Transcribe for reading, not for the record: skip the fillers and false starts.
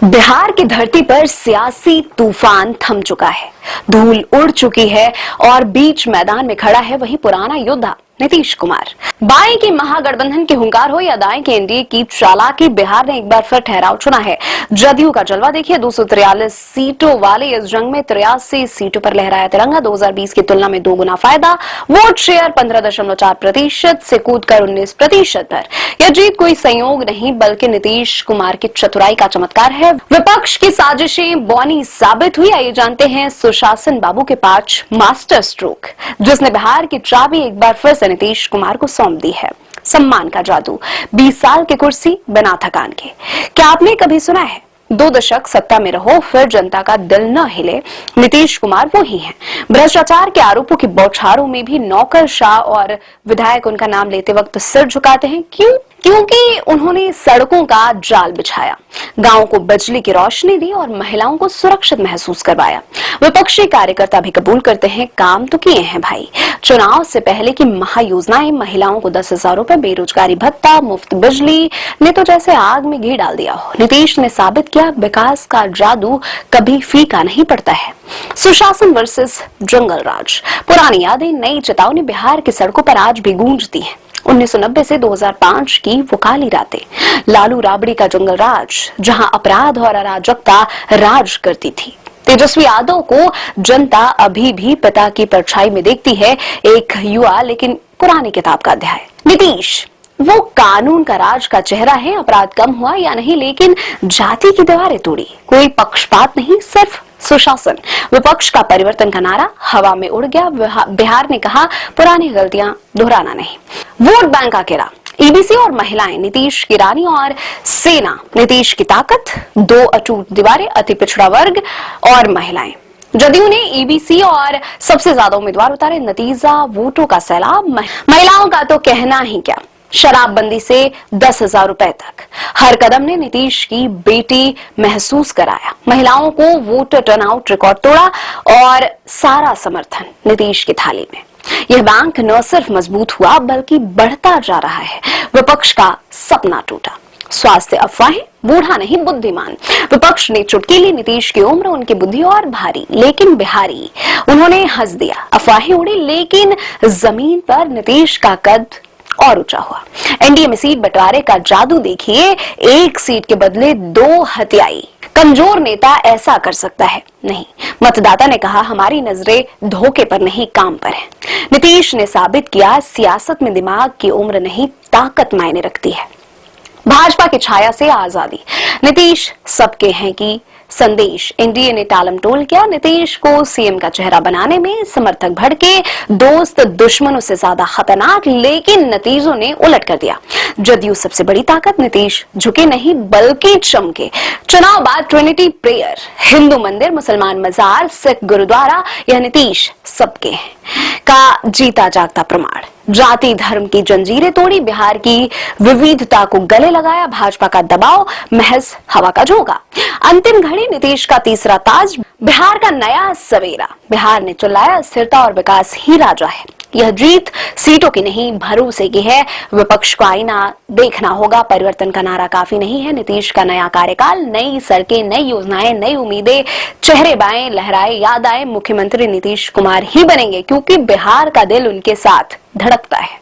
बिहार की धरती पर सियासी तूफान थम चुका है, धूल उड़ चुकी है और बीच मैदान में खड़ा है वही पुराना योद्धा नीतीश कुमार। बाएं की महागठबंधन की हुंकार हो या दाएं के एनडीए की चालाकी, बिहार ने एक बार फिर ठहराव चुना है। जदयू का जलवा देखिए, 243 सीटों वाले इस जंग में 83 सीटों पर लहराया तिरंगा। 2020 की तुलना में 2 गुना फायदा, वोट शेयर 15.4% से कूदकर 19% पर। यह जीत कोई संयोग नहीं बल्कि नीतीश कुमार की चतुराई का चमत्कार है। विपक्ष की साजिशें बौनी साबित हुई। आइए जानते हैं सुशासन बाबू के 5 मास्टर स्ट्रोक, जिसने बिहार की चाबी एक बार फिर नीतीश कुमार को सौंप दी है। सम्मान का जादू, 20 साल की कुर्सी बिना थकान के। क्या आपने कभी सुना है 2 दशक सत्ता में रहो फिर जनता का दिल न हिले? नीतीश कुमार वो ही हैं। भ्रष्टाचार के आरोपों की बौछारों में भी नौकरशाह और विधायक उनका नाम लेते वक्त सिर झुकाते हैं। क्यों? क्योंकि उन्होंने सड़कों का जाल बिछाया, गांवों को बिजली की रोशनी दी और महिलाओं को सुरक्षित महसूस करवाया। विपक्षी कार्यकर्ता भी कबूल करते हैं, काम तो किए हैं भाई। चुनाव से पहले की महायोजनाएं, महिलाओं को 10,000 रुपए, बेरोजगारी भत्ता, मुफ्त बिजली ने तो जैसे आग में घी डाल दिया हो। नीतीश ने साबित किया विकास का जादू कभी फीका नहीं पड़ता है। सुशासन वर्सेस जंगल राज, पुरानी यादें नई चेतावनी, बिहार की सड़कों पर आज भी गूंजती है। 1990 से 2005 की वो काली रातें, लालू राबड़ी का जंगल राज, जहां अपराध और अराजकता राज करती थी। तेजस्वी यादव को जनता अभी भी पिता की परछाई में देखती है, एक युवा लेकिन पुरानी किताब का अध्याय। नीतीश वो कानून का राज का चेहरा है। अपराध कम हुआ या नहीं, लेकिन जाति की दीवारें तोड़ी। कोई पक्षपात नहीं, सिर्फ सुशासन। विपक्ष का परिवर्तन का नारा हवा में उड़ गया। बिहार ने कहा पुरानी गलतियां दोहराना नहीं। वोट बैंक का घेरा, ईबीसी और महिलाएं, नीतीश की रानी और सेना, नीतीश की ताकत, 2 अटूट दीवारें, अति पिछड़ा वर्ग और महिलाएं। जदयू ने ईबीसी और सबसे ज्यादा उम्मीदवार उतारे, नतीजा वोटों का सैलाब। महिलाओं का तो कहना ही क्या, शराबबंदी से 10,000 रुपए तक, हर कदम ने नीतीश की बेटी महसूस कराया। महिलाओं को वोटर टर्नआउट रिकॉर्ड तोड़ा और सारा समर्थन नीतीश की थाली में। यह बैंक न सिर्फ मजबूत हुआ बल्कि बढ़ता जा रहा है। विपक्ष का सपना टूटा। स्वास्थ्य अफवाहें, बूढ़ा नहीं बुद्धिमान। विपक्ष ने चुटकीली, नीतीश की उम्र, उनकी बुद्धि और भारी लेकिन बिहारी। उन्होंने हंस दिया, अफवाहें उड़ी, लेकिन जमीन पर नीतीश का कद और ऊंचा हुआ। एनडीए में सीट बंटवारे का जादू देखिए, 1 सीट के बदले 2 हत्याई। कमजोर नेता ऐसा कर सकता है? नहीं। मतदाता ने कहा हमारी नजरें धोखे पर नहीं, काम पर है। नीतीश ने साबित किया सियासत में दिमाग की उम्र नहीं, ताकत मायने रखती है। भाजपा की छाया से आजादी, नीतीश सबके हैं की संदेश। एनडीए ने टालमटोल किया, नीतीश को सीएम का चेहरा बनाने में। समर्थक भड़के, दोस्त दुश्मनों से ज्यादा खतरनाक, लेकिन नतीजों ने उलट कर दिया। जदयू सबसे बड़ी ताकत, नीतीश झुके नहीं बल्कि चमके। चुनाव बाद ट्रिनिटी प्रेयर, हिंदू मंदिर, मुसलमान मजार, सिख गुरुद्वारा, यह नीतीश सबके हैं का जीता जागता प्रमाण। जाति धर्म की जंजीरें तोड़ी, बिहार की विविधता को गले लगाया। भाजपा का दबाव महज हवा का झोंका। अंतिम घड़ी, नीतीश का तीसरा ताज, बिहार का नया सवेरा। बिहार ने चिल्लाया स्थिरता और विकास ही राजा है। यह जीत सीटों की नहीं, भरोसे की है। विपक्ष को आईना देखना होगा। परिवर्तन का नारा काफी नहीं है। नीतीश का नया कार्यकाल, नई सड़कें, नई योजनाएं, नई उम्मीदें। चेहरे बाएं लहराए, याद आए मुख्यमंत्री नीतीश कुमार ही बनेंगे, क्योंकि बिहार का दिल उनके साथ धड़कता है।